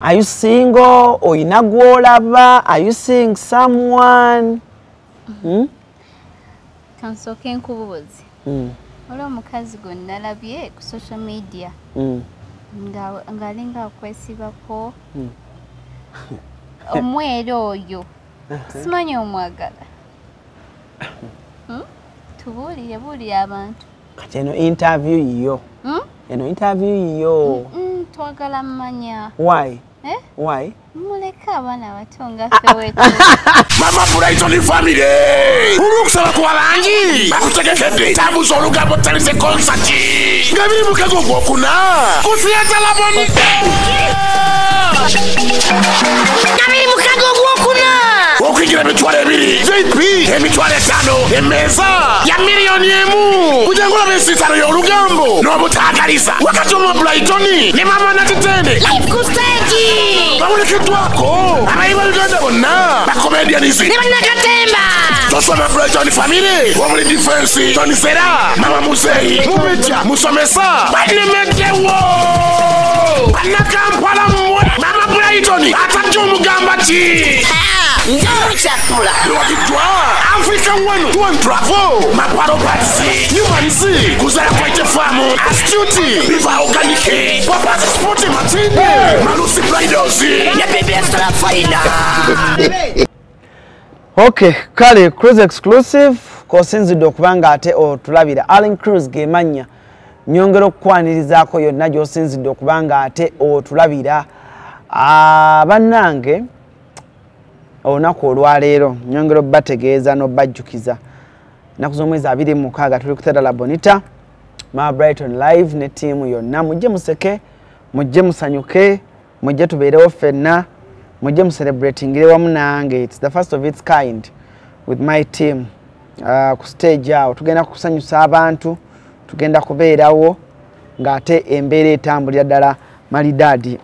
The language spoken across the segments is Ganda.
Are you single or inagwolaba? Are you seeing someone? Kansoke nkubuuzi. Olwo mukazi gonna nalabye ku social media. Ngalinga akwesibako. Omwero oyo. Simanyi omwagala. Tubuulire abantu. Kati eno interview yiyo. Eno interview yiyo. Twagala mmanya. Why? Why? Muleka abana batonga fewetu. Mama Brighton family. Ulukusaba kwa bangi. Bakutegekede. Tabuzo olugambo talise concert. Ngabiri mukago gwokuna. Kusiyata labonite. Ngabiri mukago gwokuna. Okwigira emitwalo ebiri. JP emitwalo 5 emeza ya miliyoni emu. Kujangula besitalo y'olugambo. N'obutagaliza. Wakati Mama Brighton ne Mama Natitende. Life ku stage. Bamuleketwako. Abayiba Uganda bonna. Bakomedianizi. Ne bannakatemba. Joshua Mama Brighton family. Wamuli defense. Tony Sera. Mama Museyi. Mubeja. Musomesa. Banemetewo. Banakampala mwe. Mama Brighton. Atajja omugamba ki. Chakula. Africa one to one travel. Maparo Pasi. Humanzi. Kuzara Kwaite Farm. Astuti. Viva Organic. Papa Sporty Martini. Malusi Bridals. Ya baby extra faina. Okay, kale Cruz exclusive. Kosinzidde okubanga ate otulabira ALLANCRUZ gemanya. Nyongero kwanirizaako yonna gy'osinzidde okubanga ate otulabira. Bannange olunaku olwaleero nyongero bategeeza n'obajjukiza ennaku z'omwezi 26 tuli ku Tedala Bonita Mama Brighton live ne tiimu yonna mujje museke mujje musanyuke mujje tubeerewo ffenna mujje mucelebratingire wamu nange. It's the first of its kind with my team ku stage awo tugenda kusanyusa abantu tugenda kubeerawo ng'ate embeera etambulira ddala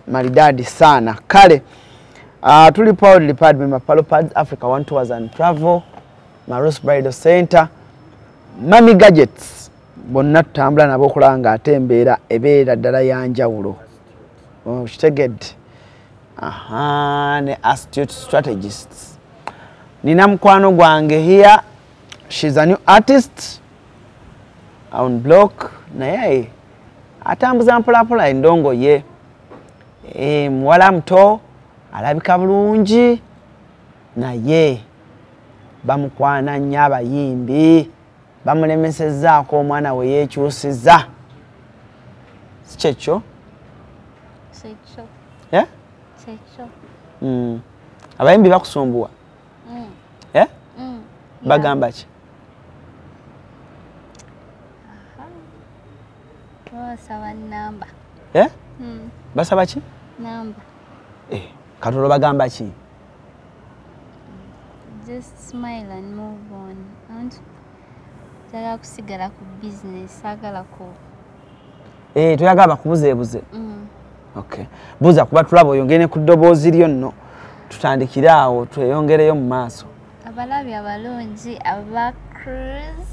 malidadi sana. Kale tuli proudly part member Palopads Africa One Tours and Travel, Maros Bridal Center, Mami Gadgets, bonna tutambula nabo okulanga ate embeera ebeera ddala yanjawulo. Kitegedde. Ne astute strategists. Nina mukwano gwange here. She's a new artist on block naye atambuza mpolapola endongo ye. Muwala muto alabika bulungi naye bamukwana nnyo abayimbi bamulemesezzaako omwana we yeekyusiza si kyekyo abayimbi bakusumbuwa bagamba ki basaba namba basaba ki namba Katolo bagamba ki? Just smile and move on. Tala kusigala ku business agala ko. Tuyagala bakubuzeebuze. Okay. Buza kuba tulaba oyongene ku ddoboozi lyo nno. Tutandikira awo tweyongereyo mu maaso. Abalabi abalungi aba Cruz,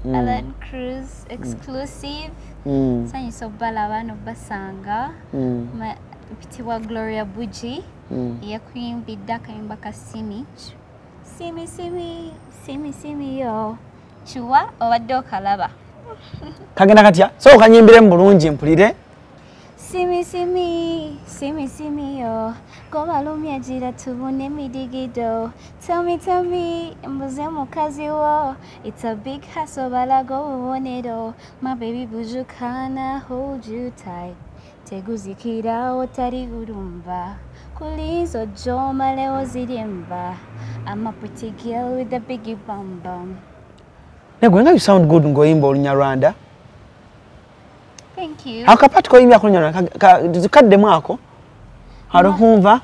ALLANCRUZ exclusive. Sanyisa balaba no basanga. Pitiwa Gloria Buji. Yakuyimbidde akayimba ka simi yo kiwa obadde okalaba kagenda katya so kanyimbire mu bulungi mpulire simi yo gobalumya gira tubune midigido tell me mbuze mukazi wo it's a big hassle balago ubonero my baby buju kana hold you tight teguzikira otari urumva kulizo joma leo zirimba I'm a pretty girl with a biggie bum bum. Negwenga you sound good ngoyimba olunyarwanda. Thank you. Akapati koyimba olunyarwanda zikadde mwako haruhumva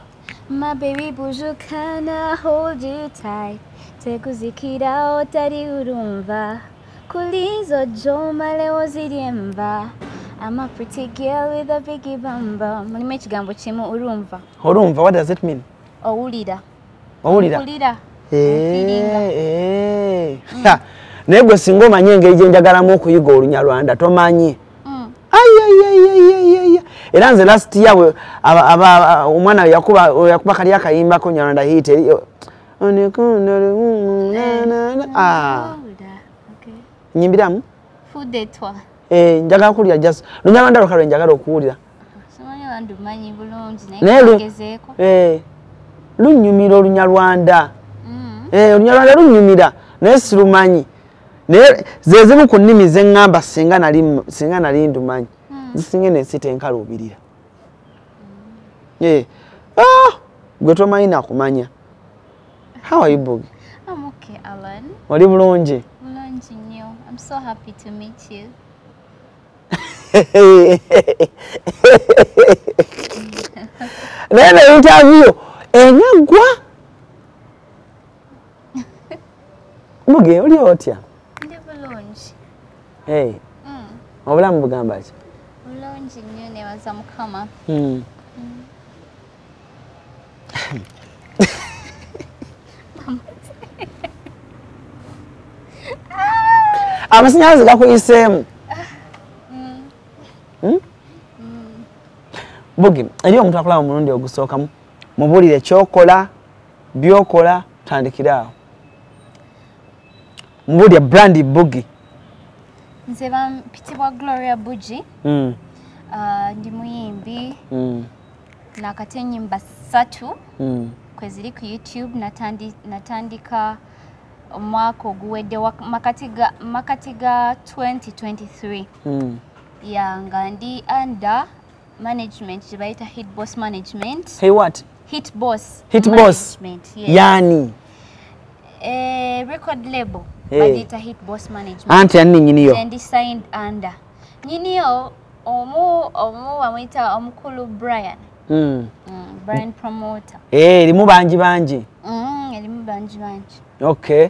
my baby buju kana hold you tight teguzikira otari urumva kulizo joma leo zirimba I'm a pretty girl with a biggie bum bum. Mulime ekigambo kimu urumva. Urumva, what does it mean? Owulira. Owulira. Naye gwe singa omanye engeri gye njagalamu okuyiga olunyarwanda tomanyi. era nze last year omwana yakuba kali akayimba ko Nyarwanda hit nyimbiramu Fude twa njagala kulira just Lunyarwanda lokalo njagala okuwulira Somanyi wandumanyi bulungi naye gezeeko lunyumira Olunyarwanda Olunyarwanda lunyumira naye sirumanyi naye zezimu ku nnimi ze ngamba singa nali ndumanyi zisinge nesita enkaluubirira gwe tomanyi nakumanya. How are you, Boogie? I'm okay, Allan. Oli bulungi? Bulungi nnyo. I'm so happy to meet you. Nene interview enyagwa. Boogie, oli otya? Ndi bulungi. Hey. Obulamu bugamba ki? Bulungi nnyo nebaza Mukama. Amasannyalaze gakuyiseemu. Boogie, eri omuntu akulaba omulundi ogusooka mubuulire kyokola byokola tandikiraawo. Mubuulire brandi Boogie. Nze bampitibwa Gloria Bugi. Ndi muyimbi. Nakati ennyimba 3 kweziri ku YouTube natandika omwaka oguwedde makati ga 2023 nga ndi under management gyebayita Hit Boss Management. Hey what? Hit Boss. Hit Boss. Yes. Yani record label bayita Hit Boss Management. Anti yani nyiniyo. And signed under. Nyiniyo bamuyita omukulu Brian. Brian promoter. Erimu banji. Erimu banji. Okay.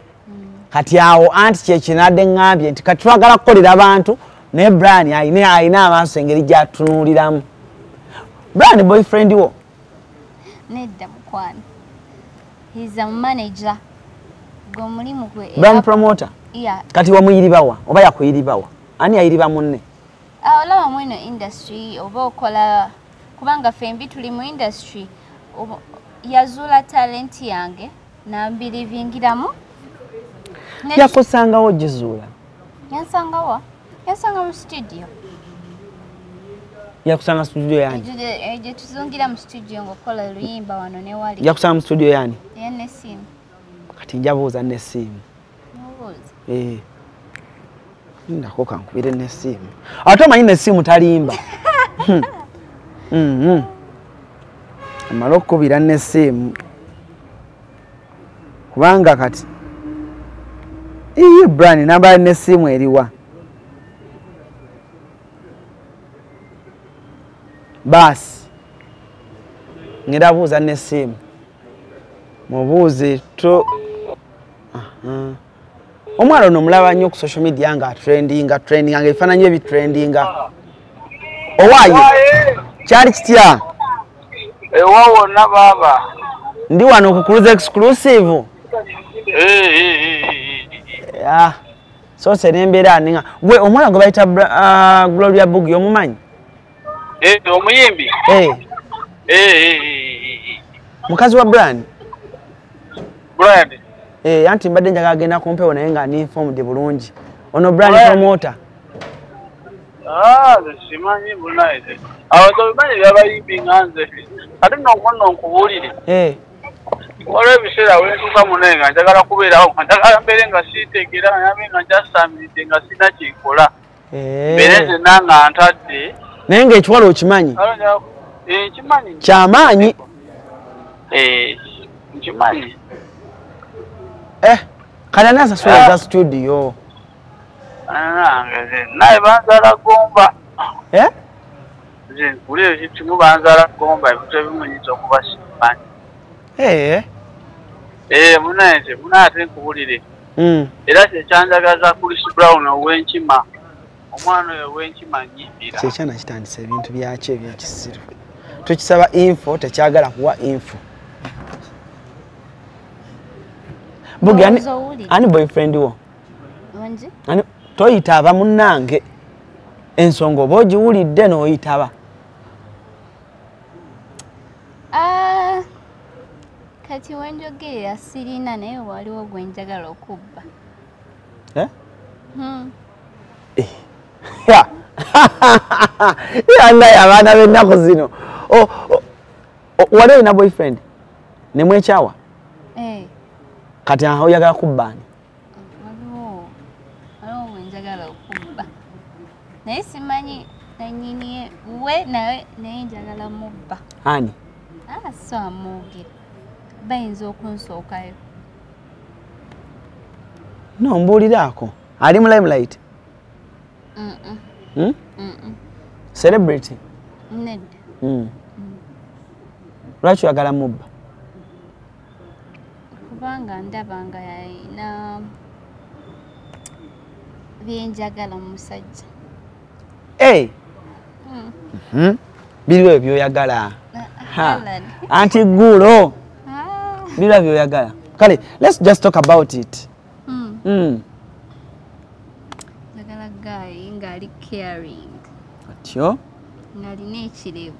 Kati awo anti kyekinadde ngambye nti kati twagala kukolera abantu ne Brian ayina amaaso engeri gy'atunuuliramu. Brian boyfriend wo? Nedda mukwano. He's a manager. Gomulimu gwe. Brian promoter? Yeah. Kati wamuyiribawa oba yakuyiribawa? Ani ayiriba munne? Olaba mwino industry oba okola kubanga fembi tuli mu industry yazula talent yange nambirivingiramu. Yakusangawo gizuula? Yansanga mu studio. Yakusanga studio yani? Gye tuzungira mu studio ng'okola luyimba wano ne wali. Yakusanga mu studio yani? Nesimu. Kati njabuuza nesimu. Mubuuza. Ndako kankubire nesimu. Ate omanyi nesimu talimba. Amala okukubira nesimu. Kubanga kati Brian namba nesimu eriwa. Basi ngenda buuza nesimu. Mubuuze to omwana ono mulaba nnyo ku social media nga trendinga nga ebifaananyi ebitrendinga. Owaayo kyali kitya? Wawona baba. Ndi wano ku Cruz exclusive. So serembeera aninga. Gwe omwana gwe bayita Gloria Bugi omumanyi? Omuyimbi. Mukazi wa Brian? Brian. Anti mbadde njagala agenda kumpewo naye nga ni informed bulungi. Ono Brian promoter. Simanyi bunaide. Awo bimanyi byabayimbi nganze. Ate n'omukono nkubuulire. Waliwo ebiseera wentuuka munenga njagala kubeerawo njagala mbeere nga siitegera nabe nga njasaamiridde nga sina kyenkola. Mbeere nzenna nga ntadde. Naye ng'ekiwala okimanyi? Nkimanyi. Kyamaanyi. Nkimanyi. Kale ani asasula za studio? Naye banzala gomba. Nkulira ekimu banzala gomba ebintu ebimunyiza okuba simanyi. Munaate nkubulire. Era kyekyanjagaza Chris Brown ow'enkima. Omwana oyo ow'enkima nnyimbira. Kyekyana kitandisa ebintu byakyo ebyekisiru. Tukisaba info tekyagala kuwa info. Bugi ani boyfriend wo? Ani toyitaba munnange. Ensonga oba ogiwulidde n'oyitaba. Kati wenjogerera sirina naye waliwo gwenjagala okubba. Naye abaana b'ennaku zino wali olina boyfriend nemwekyawa kati oyagala kubbaani? Waliwo gwenjagala okubba naye simanyi nanyini we naye njagala mubba. Ani? So amwogera bayinza okunsookayo. No, mbuuliraako. Ali mu limelight? Celebrity? Nedda. Lwaki oyagala mubba? Kubanga ndaba nga yalina byenjagala mu musajja. Biriwe byoyagala? Anti Gulo. Biriwe byoyagala? Kale, let's just talk about it. Njagala guy ngali caring. Atyo? Ngalina ekirevu.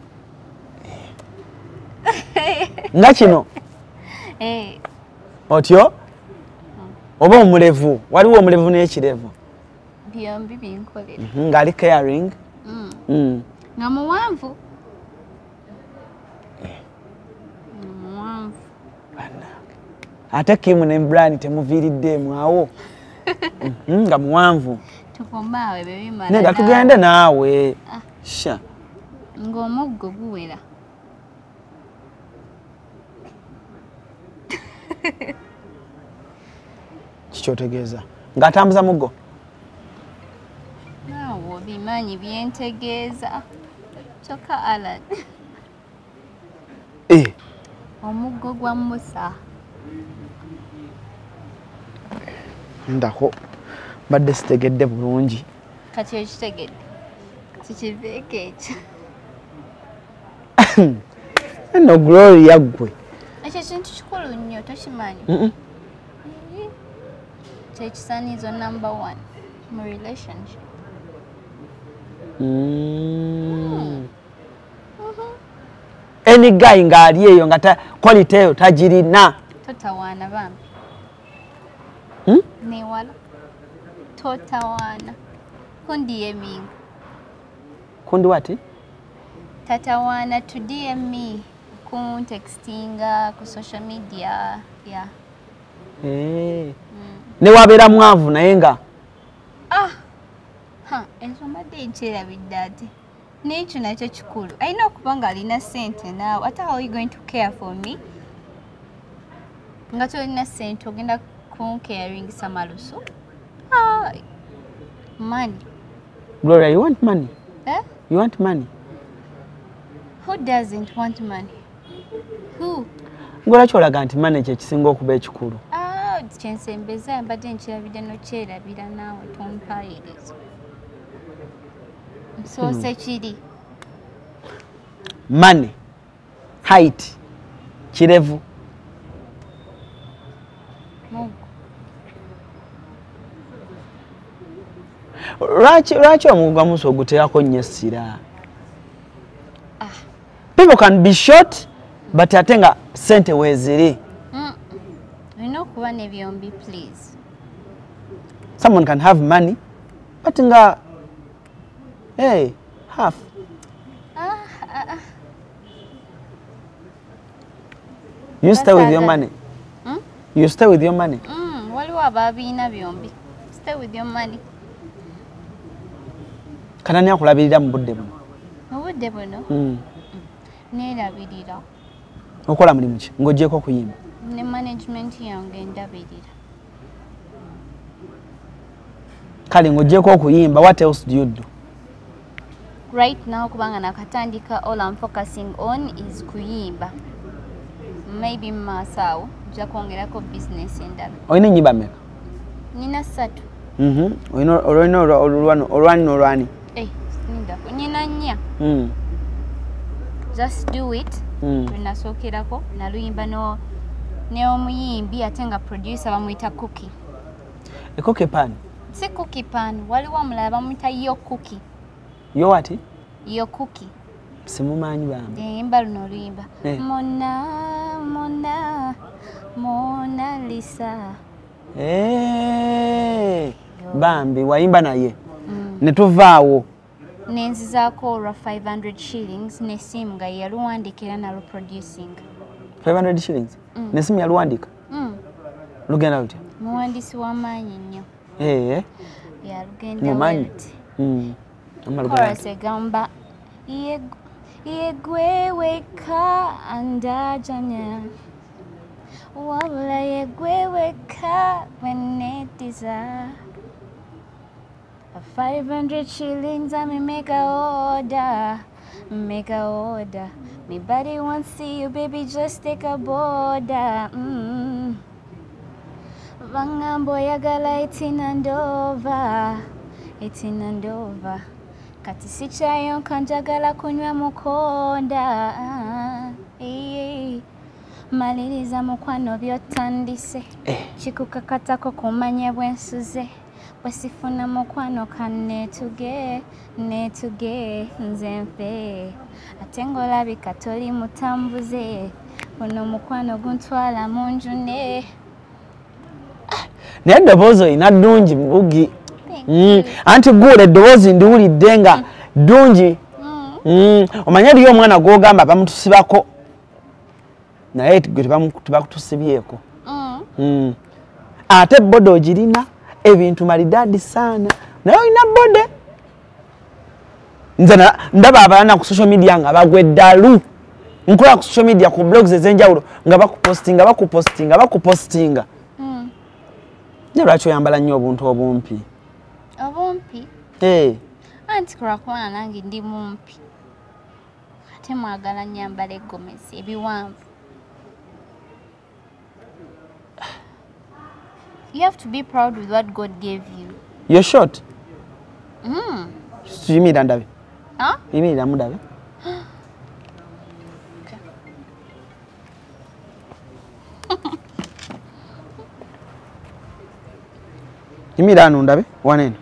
Nga kino? Otyo? Oba omulevu? Waliwo omulevu n'ekirevu? Byombi binkolera. Ngali caring? Nga muwanvu. Muwanvu. Ate Kim ne Brian temuviiriddemu awo? Nga muwanvu. Tukomaawe bebimala. Nenda tugende naawe. Sha. Ng'omuggo guwera. Kikyotegeeza ng'atambuza muggo? Naawe obimanyi byentegeeza. Kyokka Allan. Omuggo gwa Musa. Ndako badde sitegedde bulungi. Kati ekitegedde kikiveeko ekyo. No Glory yaggwe. Ekyo kintu kikulu nnyo tokimanyi? Kyekisaniizo number 1 mu relationship. Any guy ng'ali eyo nga quality eyo tagirina. Totawaana bambi. Newala. Totawaana. Kundi yeminga. Kundi wati? Tatawaana to DM me. Ku textinga, ku social media. Yeah. Ne wabeera mwavu naye nga? Ensonga nkyerabidde ate. N'ekyo nakyo kikulu. Alina okuba nga alina ssente naawe. Ate how are you going to care for me? Nga tolina ssente ogenda kuncaringisa malusu. Money. Gloria, you want money? You want money? Who doesn't want money? Who? Ngolaki olaga nti money kyekisinga okuba ekikulu? Kyensembeza mbadde nkirabidde nokyerabira naawe tompaayiriza. Nsoose kiri. Money, height, kirevu. Lwaki omugga muso oguteerako nnyo essira? People can be short, but ate nga ssente weeziri. Olina okuba ne byombi, please. Someone can have money, but nga half. You stay with your money. You stay with your money. Waliwo ababiina byombi. Stay with your money. Kanani akulabirira mu budde buno? Mu budde buno? Neerabirira. Okola mulimu ki? Ng'oggyeko okuyimba? Ne management yange ndabirira. Kale ng'oggyeko okuyimba, what else do you do? Right now kubanga nakatandika, all I'm focusing on is kuyimba. Maybe masaawo nja kwongerako business endala. Olina ennyimba mmeka? Nina 3. Olina olwani? Nina 4. Just do it. Lunasookerako naluyimba ne omuyimbi ate nga producer bamuyita Cookie. Cookie pan? Si Cookie pan, waliwo omulala bamuyita Yo Cookie. Yo wati? Yo Cookie. Simumanyi bambi. Yimba luno oluyimba. Mona Mona Lisa. Bambi waimba naye. Netuvaawo. Nenzizaako olwa 500 shillings nesimu nga yaluwandikira na reproducing. 500 shillings? Nesimu yaluwandika? Lugenda lutya? Muwandisi w'amaanyi nnyo. Yalugenda mumanyi. Chorus egamba yegwe weka andajanya wabula yegwe weka wenetiza 500 shillings I may make a order. Me body won't see you, baby, just take a border. Vangambo yagala itinandova. Kati sichayo kanjagala kunywa mukonda. Maliriza mukwano byotandise. Chikukakatako kumanya bwensuze. Bwesifuna mukwano kanetuge nze mfe. Ate ng'olabika toli mutambuze. Buno mukwano guntwala mu njune. Naye eddoboozi olina ddungi Bugi. Anti gule eddoboozi ndiwulidde nga ddungi. Omanye eriyo omwana gw'ogamba bamutusibako. Naye gwe tebakutusibyeko. Ate bode ogirina ebintu maridadi sana. Naye olina bode. Nze ndaba abalana ku social media nga bagwa eddalu. Nkola ku social media ku blogs ez'enjawulo nga bakupostinga. Ne lwaki oyambala nnyo obuntu obumpi? Obumpi? Anti kulwakuba nange ndi mumpi. Ate mwagala nyambala eggomesi ebiwanvu. You have to be proud with what God gave you. You're short? Yimirira ndabe. Yimirira mudabe. Yimirira hano ndabe wanene.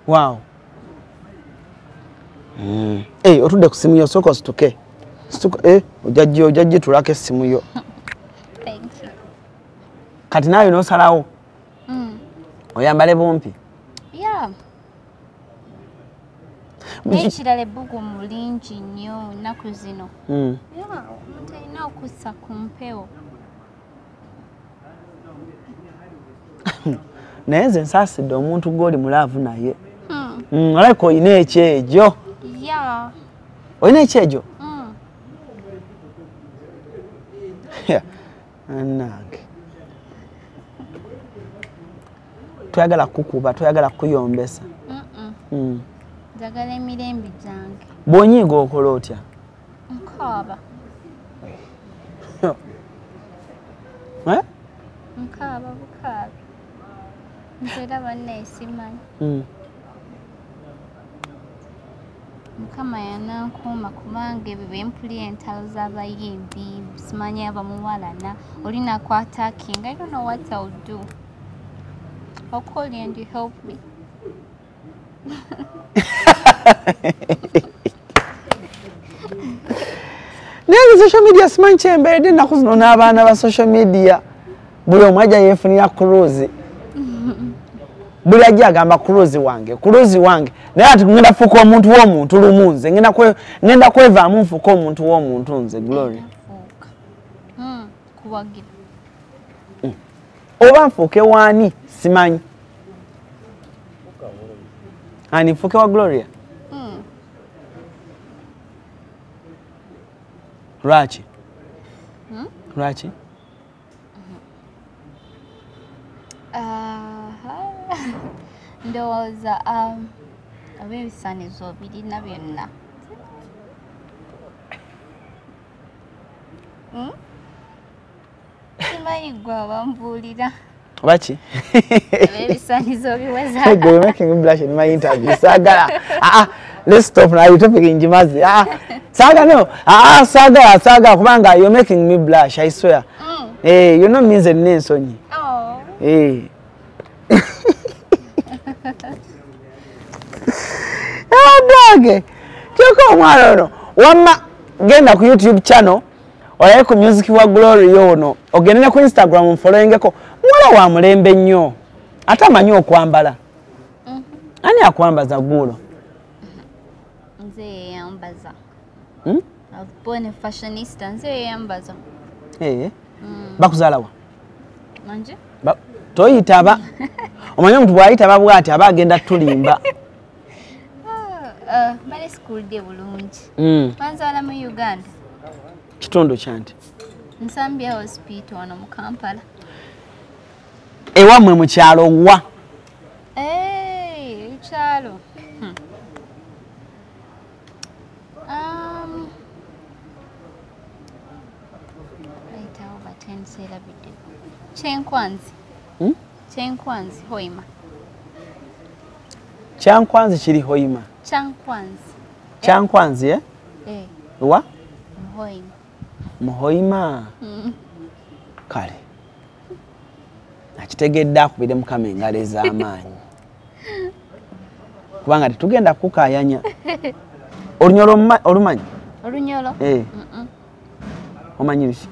Wow. Otudde ku simu yo sooka osituke. Ojajje tulako essimu yo. Thank you. Kati naawe n'osalawo. Oyambale bumpi. Yeah. N'ekirala ebbugu mulingi nnyo nnaku zino. Omuntu alina okussa ku mpewo. Naye nze nsaasidde omuntu gw'oli mulaavu naye. Olabika olina ekyejo. Yeah. Olina ekyejo? Annange. Toyagala kukuba, toyagala kuyombesa. Njagala emirembe gyange. Bw'onyiiga okola otya? Nkaaba. Nkaaba bukaabi. Nteera banne simanyi. Mukama yanankuuma kubanga ebyo bempulira entalo z'abayimbi simanyi abamuwalana oli nakwataking. I don't know what I'll do. I'll call you and you help me. Naye social media simanyi kyemberedde ennaku zino n'abaana ba social media. Buli omu ajja yeefunira Cruz. Buli ajja agamba Cruz wange. Naye ati ngenda fuuka omuntu w'omuntu lumu nze. Ngenda kwevaamu nfuuka omuntu w'omuntu nze Glory. Kuwagira. Oba nfuuke waani simanyi. Ani nfuuke wa Gloria? Lwaki? Lwaki? Ndowooza ab'ebisaanizo birina byonna. Simanyi gwe abambuulira. Lwaki? Ab'ebisaanizo biweza. You're making me blush in my interview. Sagala. Let's stop now. You're talking Jimazi. Saga no. Saga. Kubanga, you're making me blush. I swear. You know means the name Sonyi. Oh. Dog. Choko Omwana no. Wama genda ku YouTube channel olaye ku music wa Glory yono ogende ku Instagram followingeko mwala wa mulembe nnyo atamanyi okwambala ani akwambaza gulo nze yambaza I was born a fashionista nze yambaza bakuzalawa manje toyitaba omanyi omuntu bwayitaba bwati aba agenda tulimba male school de bulungi manzala mu Uganda kitundu kyanti Nsambya hospital wano mu Kampala ewamwe mu kyalo wa kyalo ayitawo baten celebrity Kyenkwanzi Hoima Kyankwanzi kiri Hoima Kyankwanzi wa Muhoima kale akitegedde akubire mukama engalo ez'amaanyi kubanga tetugenda kukayanya olunyolo olumanyi olunyolo omanyi biki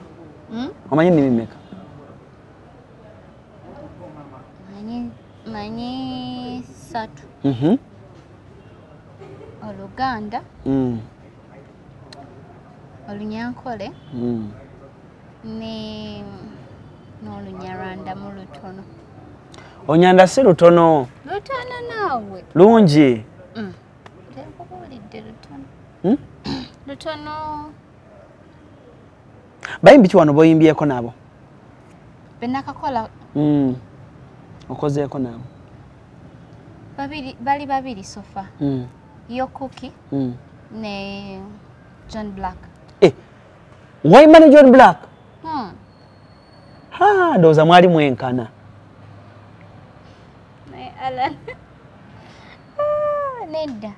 omanyi nimimeka manyi satu Oluganda Olunyankole ne n'Olunyarwanda mu lutono Onyanda si lutono naawe lungi tekubulidde lutono bayimbi ki wano boyimbyeko nabo benakakola okozeeko nabo bali babiri sofa yo Cookie ne John Black Waima ne John Black ndowooza mwali mwenkana Allan nedda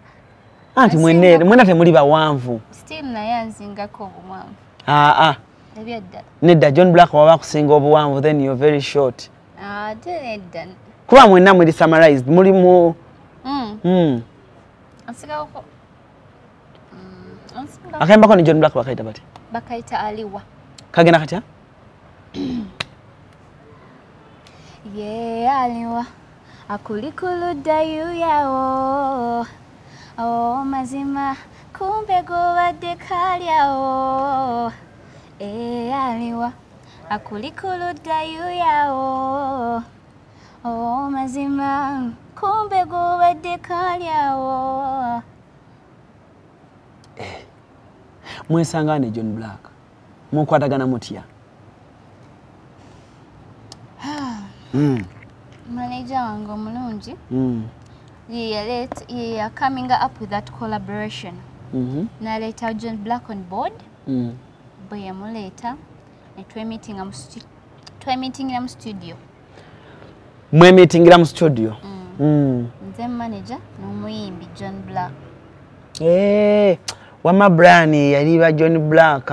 anti mwena temuli bawanvu still naye anzingako obuwanvu ebyaddala nedda John Black waba akusinga obuwanvu then you're very short ate nedda kuba mwenna muli summarized muli mu ansigako akayambako ne John Black bakayita bati bakayita aliwa kagenda katya aliwa akulikuludda yuyawo mazima kumbe gobadde kalyawo aliwa akulikuludda yuyawo mazima kumbe gobadde kalyawo mwesanga ne John Black mukwatagana mutya manager wange omulungi ye coming up with that collaboration naleeta John Black on board bwe yamuleeta twemeetingira mu studio mwemeetingira mu studio nze manager n'omuyimbi John Black wama Brian yaliba John Black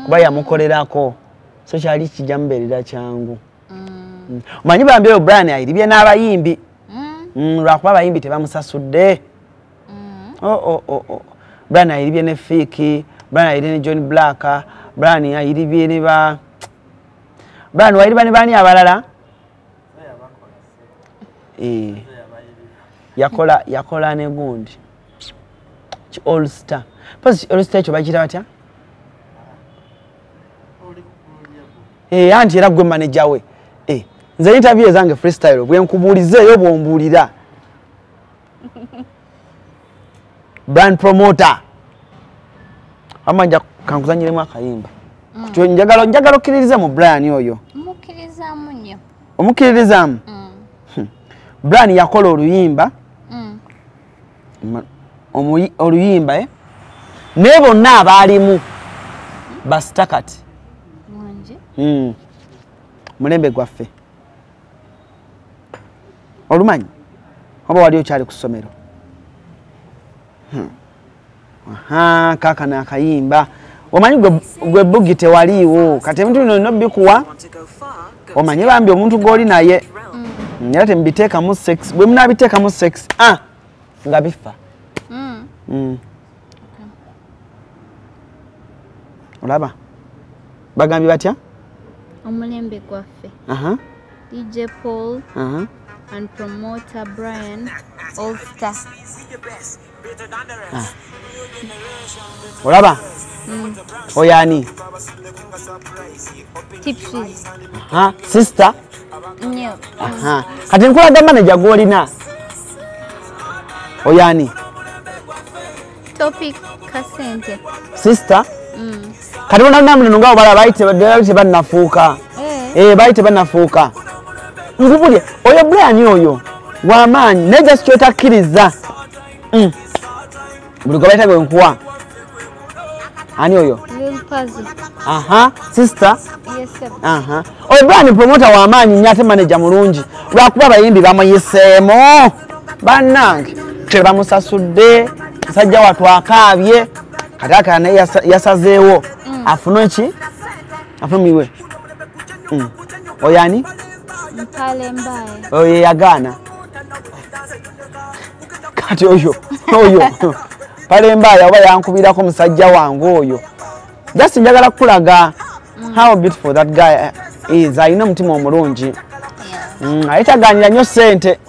kuba yamukolerako so kyali kijja mubeerera kyangu omanyi bambi oyo Brian ayiribye n'abayimbi lwakuba abayimbi tebamusasudde Brian ayiribye ne Fiki Brian ayiribye ne John Black Brian ayiribye ne ba Brian wayiriba ne bani abalala yakola ne gundi ki All Star pasi All Star ekyo bakiyita batya anti era gwe manager we nze interview zange freestyle bwe nkubuulizeeyo bw'ombuulira brand promoter amanja kankuzanyiremu akayimba njagala okkiririze mu Brian oyo mukkirizamu nnyo omukkiririzaamu Brian yakola oluyimba oluyimba naye bonna abaalimu basitakati mulembe gwaffe olumanyi oba wali okyali ku ssomero kaakano akayimba omanyi gwe bugi tewaliiwo kati ebintu bino nno bikuwa omanyi bambi omuntu gw'oli naye era temubiteekamu sex bwe munaabiteekamu sex nga bifa olaba bagambye batya omulembe gwaffe DJ Paul and promoter Brian All Star olaba oyani Tipsies sister kati nkulaga manager gwolina oyani Topic Kasente sister kati bona namuno ngabo bala bayite bannafuuka bayite bannafuuka ngubulye oyo Brian oyo wamaanyi neja sikyota kkiriza buli gwe bayita gwenkuwa ani oyo sister oyo Brian promoter wamaanyi nnyo ate manager mulungi lwakuba abayimbi bamuyiseemu bannange tebamusasudde musajja watu akaabye kati akala naye yasazeewo afune ki afumiwe oyani Mpale mbaye oyo yagaana kati oyo pale mbaye oba yankubirako musajja wange oyo just njagala kulaga how beautiful that guy is ayina omutima omulungi ayitaganira nnyo ssente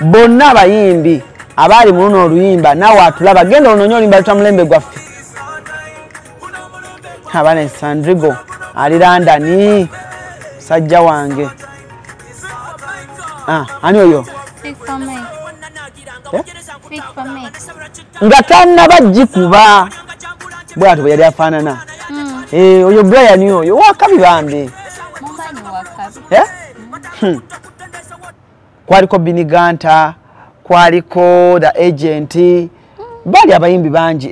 bonna abayimbi abaali mu luno oluyimba naawe atulaba genda onoonya oluyimba luta mulembe gwaffe abaana Sandrigo ali London musajja wange ani oyo nga tannabagikuba bwatyo bwe yali afaanana oyo Brian oyo wakabi bambi kwaliko Biniganta kwaliko the agent bali abayimbi bangi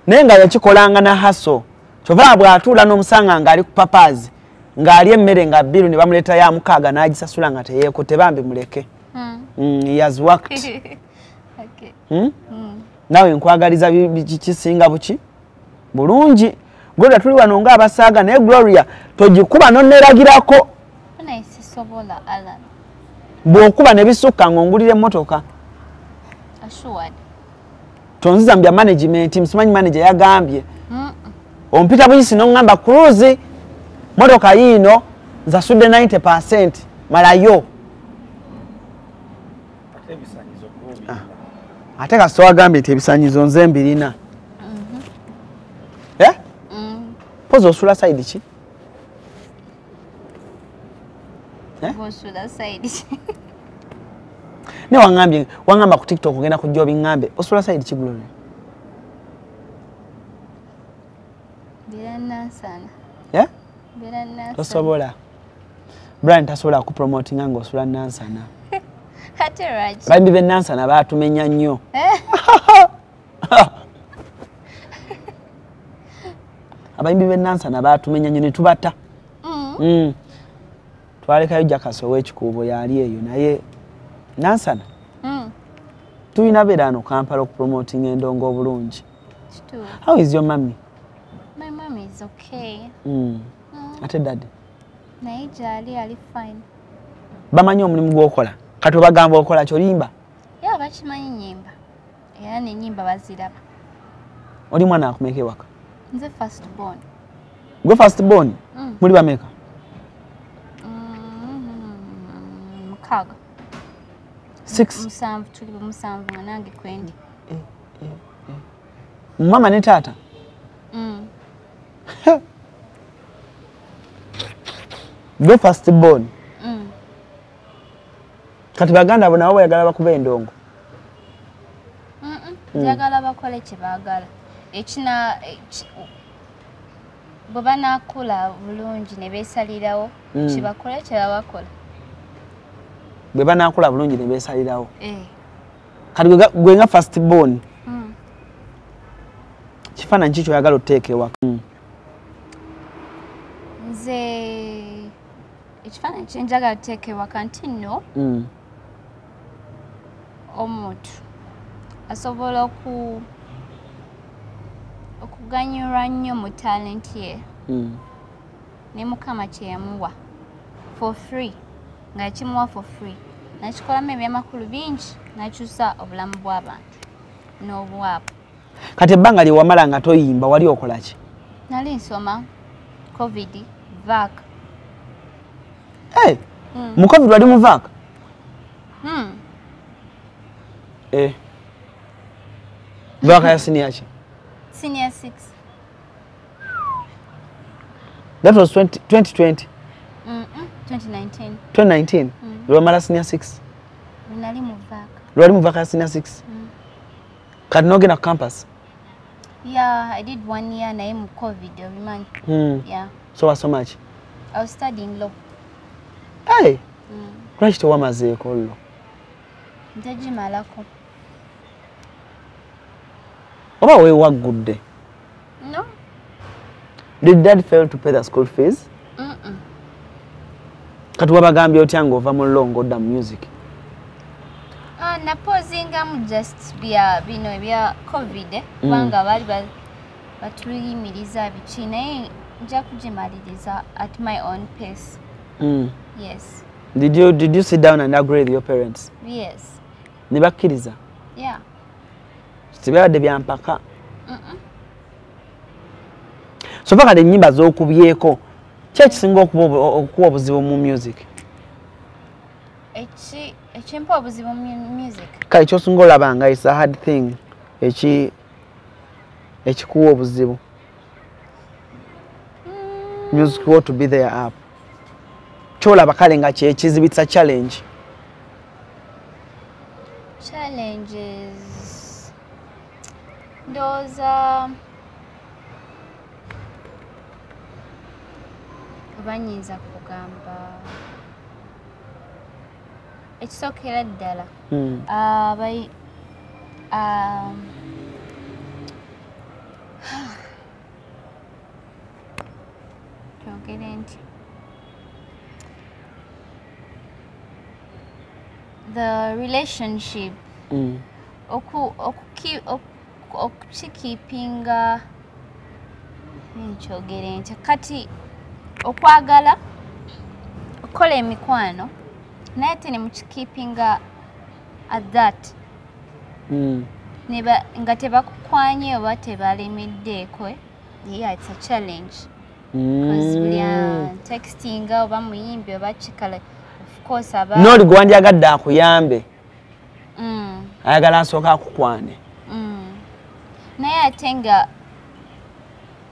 naye nga yakikolanga na haso kyova bw'atuula n'omusanga ng'ali ku papazi ng'ali emmere nga biru ne bamuleeta ya mukaaga n'agisasula nga teyeeko tebambi muleke he has worked nawe nkwagaliza kisinga buki bulungi Gloria tuli wano ng'abasaaga naye Gloria togikuba n'oneragirako bw'okuba ne bisukka ng'ongulira emmotoka tonziza mbya management msimanyi manager yagambye ompita buyisi n'ongamba Cruz motoka yino nzasudde 90% malayo ate kasita wagambye nti ebisanyizo nze mbirina poza osula side ki ne wangamba ku TikTok ogenda kujja obingambe osula side ki Gloria tosobola Brian tasobola kupromotinga ng'osula nansana bayimbi b'ennansana baatumenya nnyo abayimbi b'ennansana baatumenya nnyo ne tubata twalekayo Jakaso ow'ekikuubo yali eyo naye nansana tulina beera ano Kampala okupromotinga endongo obulungi. How is your mommy? My mom is okay. Ate daddy? Naye gyali ali fine. Bamanyi omulimu gw'okola? Kati obagamba okola kyolimba? Ya bakimanyi nyimba. Era n'ennyimba baziraba. Oli mwana akumeka ewaka? Nze first born. Gwe first born? Muli bameka? Mukaaga. 6. Musanvu tuli musanvu nga nange kwendi. Mama ne taata? Gwe first born? Kati baganda abo nabo bayagala bakuba endongo? Njagala bakole kye baagala. Ekina bwe banaakula bulungi ne beesalirawo kibakole kye babakola. Bwe banaakula bulungi ne beesalirawo? Kati gwe nga first born? Kifaananyi ki kyoyagala oteeka ewaka? Nze ekifaananyi kye njagala oteeka ewaka nti nno omuntu asobola okuganyulwa nnyo mu talenti ye ne Mukama kye yamuwa for free nga yakimuwa for free nakikolamu ebyamakulu bingi nakyusa obulamu bw'abantu n'obwabwe Kati ebbanga lye wamala nga toyimba wali okola ki? Nali nsoma COVID vac. Mu COVID wali mu vac? Vac ya senior ki? Senior 6. That was 2020. 2019. 2019. Wamala senior 6. Nali mu vac. Wali mu vac ya senior 6. Kati nogenda ku campus? Yeah, I did 1 year naye mu COVID every month. Yeah. So wasoma ki? I was studying law. Hey. Lwaki tewamazeeko law? Ntagimalako. Oba weewagudde? No. Did dad fail to pay the school fees? Kati wabagambye otya ng'ova mu law ng'odda mu music? Napozingamu just bino ebya COVID kubanga baali batuyimiriza biki naye nja kugimaliriza at my own pace. Yes. Did you sit down and agree with your parents? Yes. Ne bakkiriza? Yeah. Tebadde byampaka? So paka ennyimba z'okubyeko ki ekisinga okuba obuzibu mu music? Ekimpa obuzibu mu music? Kale ky'osinga olaba nga it's a hard thing ekikuwa obuzibu. Music ought to be there up. Kyolaba kale nga kyekizibitsa challenge. Challenges. Ndowooza banyinza kugamba ekisookera ddala kyogere nti the relationship okukikipinga nkyogere nti kati okwagala okukola emikwano naye ate ne mukikipinga at that nga tebakukwanye oba tebalemeddeeko yeah, it's a challenge because buli textinga oba muyimbi oba kikala of course aba noli gwandyagadde akuyambe ayagala asooka akukwane naye ate nga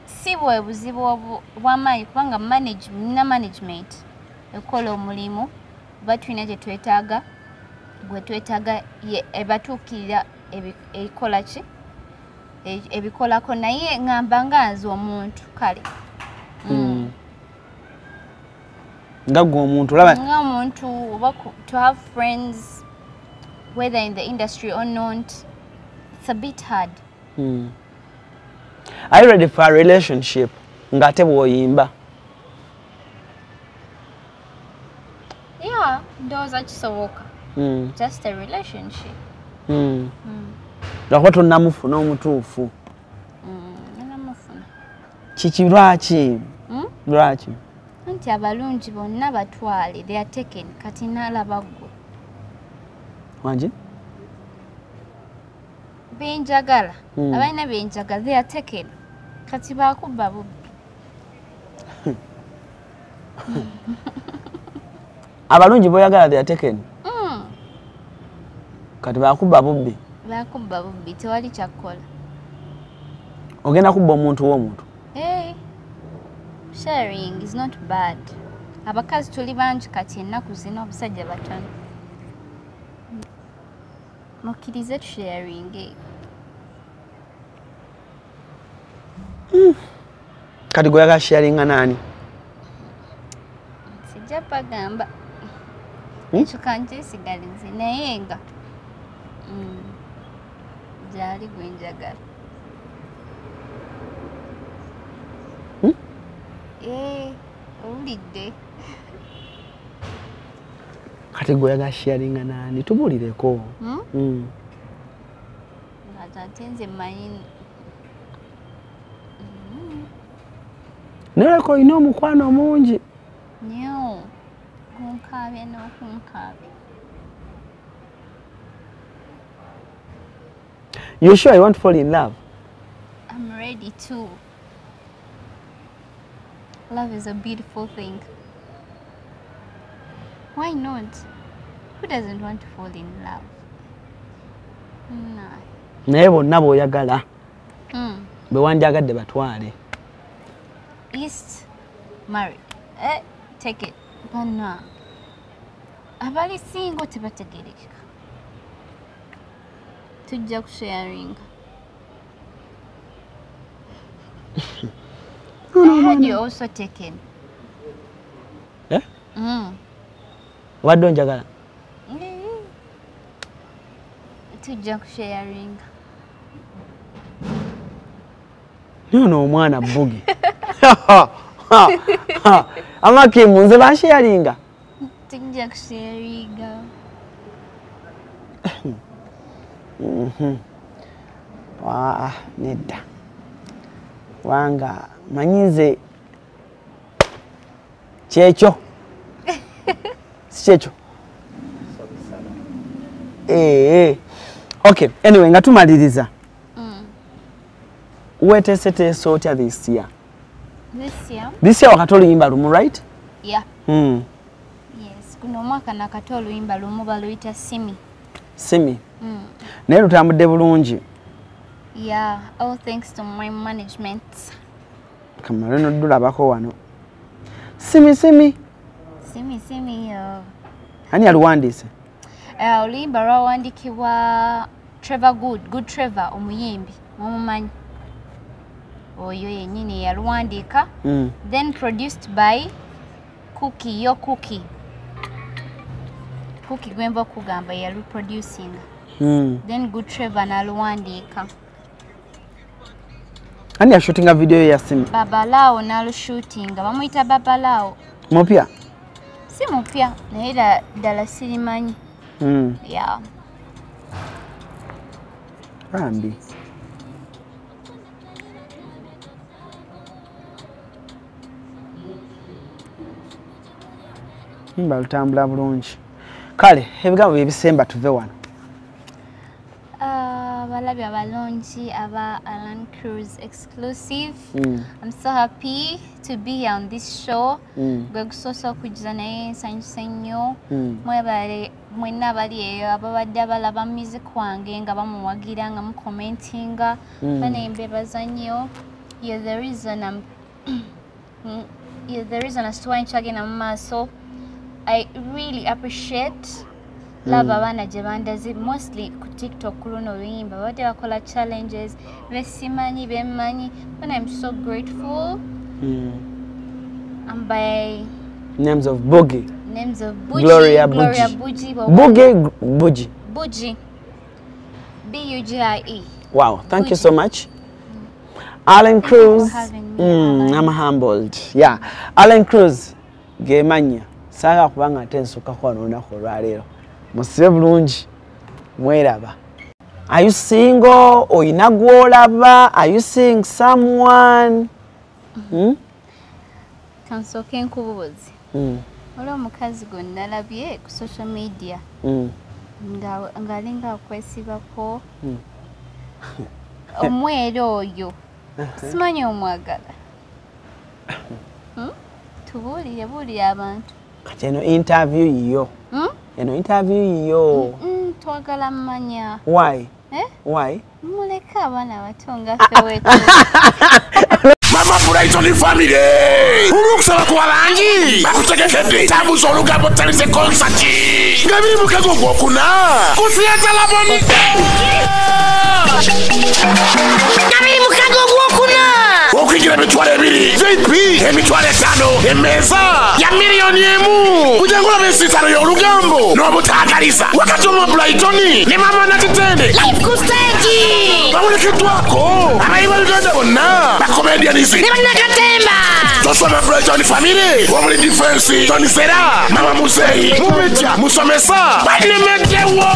si bwe buzibu bw'amaanyi kubanga nina management ekola omulimu oba tulina gye twetaaga gwe twetaaga ebatuukirira ebikola ki ebikolako naye ngamba nga nze omuntu kale nga gwe omuntu olaba nga omuntu oba to have friends whether in the industry or not it's a bit hard. Are you ready for a relationship nga ate bw'oyimba? Yeah, ndowooza kisoboka. Just a relationship. Lwakuba tonnamufuna omutuufu. Namufuna. Kiki lwaki? Lwaki? Nti abalungi bonna batwale, they are taken. Kati nalaba ggwe. Wangi? Benjagala. Abalina benjagala, they are taken. Kati baakubba bubbi. Abalungi boyagala they are taken. Kati baakubba bubbi. Baakubba bubbi tewali kyakukola. Ogenda kubba omuntu w'omuntu. Hey, sharing is not bad. Abakazi tuli bangi kati ennaku zino obusajja batono. Mukkirize tusharing. Kati goyaga sharinga nani? Sijja pagamba. Ekyo kanteesigalize naye nga gyali gwe njagala. Owulidde. Kati goyaga sharinga nani? Tubuulireko. Ate nze mmanyi. Nereko olina omukwano mungi. Nnyo. Kunkaabya n'okunkaabya. You sure you won't fall in love? ready too. Love is a beautiful thing. Why not? Who doesn't want to fall in love? No. Naye bonna b'oyagala be wandyagadde batwale. East married. Take it. Bana. Abali single tebategerekeka. Tujja kusharing. I heard you also taken. Eh? Wadde onjagala? Tujja kusharing. Nono omwana bugi. Amaki munze basharinga. Tujja kusharinga. Nedda. Wanga manyize kyekyo. Si kyekyo. Okay, anyway, nga tumaliriza. Weteeseteese otya this year? This year wakati oluyimba lumu, right? Yeah. Yes, kuno omwaka nakati oluyimba lumu baluyita Simi. Simi? Naye lutambudde bulungi? Yeah, all thanks to my management. Kamala nodulabako wano. Simi. Ani aluwandiise? Oluyimba lwawandikibwa Trevor Good Trevor omuyimbi mumumanyi. Oyo yennyini yaluwandiika. Then produced by Cookie gwenva okugamba yaluproducing. Then Good Trevor naluwandiika. Ani yashootinga video ya Simi? Babalao nalushootinga. Bamuyita Babalao. Mupya? Si mupya, naye ddala sirimanyi. Yeah. Bambi. Yimba lutambula bulungi. Kale, ebigambo ebisemba tuve wano. Balabi abalungi aba ALLANCRUZ exclusive. I'm so happy to be here on this show. Gwe gusoose okujja naye nsanyuse nnyo. Mwenna abali eyo ababadde abalaba music wange nga bamuwagira nga mukomentinga. Bane mbebaza nnyo. You're the reason as to why nkyagenda mu maaso. I really appreciate love abana gye bandazi mostly ku TikTok luno oluyimba babadde bakola challenges besimanyi bemmanyi and I'm so grateful. And by names of Bugi, Gloria Bugi, Bugie. B-U-G-I-E. Wow, thank you so much. ALLANCRUZ. I'm humbled. Yeah, ALLANCRUZ gemanya saga kubanga atensuka kwa olunaku olwaleero. Musibe bulungi mweraba. Are you single? Oyina gwolaba? Are you seeing someone? Kansoke nkubuuzi. Olwo omukazi gwe nalabye ku social media ng'alinga akwesibako omweru oyo simanyi omwagala. Tubuulire abantu. Kati eno interview yiyo. Interview yiyo. Twagala mmanya. Why? Why? Muleka abaana bato nga ffe wetu. Mama Brighton family. Ulukusaba kuwa bangi. Bakutegekedde. Tabuza olugambo talize concert. Ngabiri mukago gwokuna. Kusiyatala bonite. Ngabiri mukago gwokuna. Okwigira emitwalo 2. JP emitwalo 5. Emeza ya $1,000,000. Kujangula besitalo y'olugambo. N'obutagaliza. Wakati Mama Brighton ne Mama Natitende. Live ku stage. Bamulekeddwako. Abayiba Uganda bonna. Bakomedianisi. Ne bannakatemba. Tosoma Brighton family. Womuli defense. Tony Sera. Mama Museyi. Mubeja. Musomesa. Banemeddewo.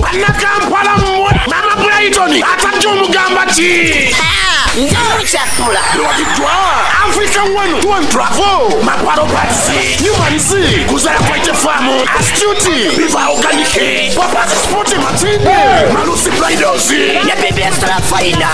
Bannakampala mmwe. Mama Brighton. Atajja omugamba ki. Njalo chakula. Lwakitwa. Africa wenu. Tuan travel. Maparo patisi. Nyumanzi. Kuzara kwa ite famu. Astuti. Viva organike. Papasi sporti matinde. Malusi Bridals. Ya bebe extra faina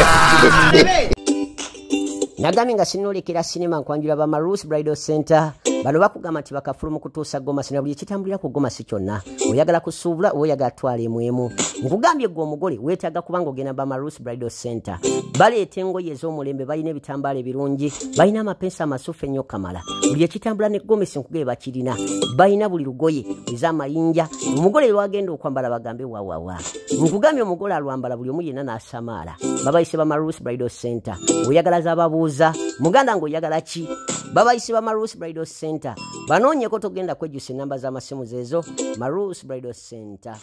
Nagambye nga sinolekera sinema nkwanjula ba Marus Bridal Center bano bakugamba nti bakafulumu kutuusa Goma sina buli kitambulira ku Goma si kyonna oyagala kusuubula oyagala twale mwemu nkugambye gwe omugole weetaaga kubanga ogenda ba Marus Bridal Center baleeta engoye ez'omulembe balina ebitambaala ebirungi balina amapensa amasufu ennyo kamala buli ekitambula ne Goma nkugere bakirina balina buli lugoye ez'amayinja omugole lwagenda okwambala bagambe wawawa nkugambye omugole alwambala buli omu yenna n'asamaala babayise ba Marus Bridal Center oyagala z'ababuuza muganda ng'oyagala ki babayise ba Marus Bridal Center banoonyeko togenda kwejjusa enamba z'amasimu zeezo Marus Bridal Center.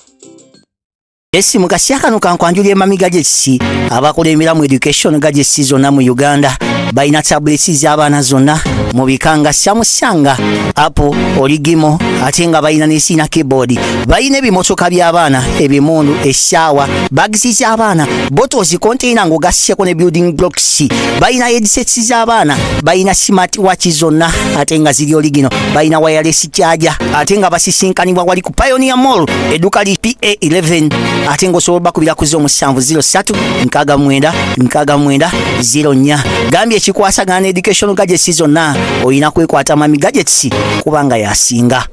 Esimu kasiakano kankwanjulie mami gadgets abakola emiramu education gadgets zonna mu Uganda balina tablets z'abaana zonna mu bikanga Samsung, Apple, Origimo ate nga balina n'esina keyboard balina ebimotoka by'abaana ebimundu essaawa bags z'abaana bottles container ng'ogasseko ne building blocks balina headsets z'abaana balina smart watch zonna ate nga ziri origino balina wireless charger ate nga basisinkanibwa wali ku Pioneer Mall edduka li PA11 ate ng'osobola bakubira ku 0703-69-69-04 gambye ekikwasagana ne education gadgets zonna oyina kwekwata mami gadgets kubanga yasinga.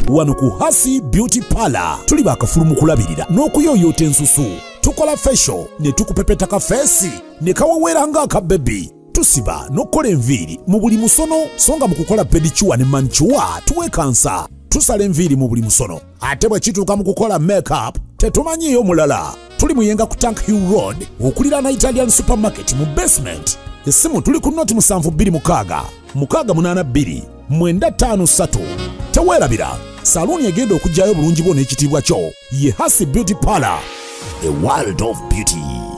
Wano ku Hasi Beauty Parlor tuli bakafulumu kulabirira n'okuyoyota ensusu tukola facial ne tukupepeta ka face ne kawawera nga aka baby tusiba n'okola enviiri mu buli musono songa mu kukola pedicure ne manicure tuwekansa tusala enviiri mu buli musono ate bwe kituuka mu kukola makeup tetumanyiyo mulala tuli muyenga ku Tank Hill Road okulira na Italian supermarket mu basement esimu tuli ku noti 72-682-953 teweerabira saluni egenda okujjayo bulungi bwo n'ekitiibwa kyo ye Hasi Beauty Parlor, a world of beauty.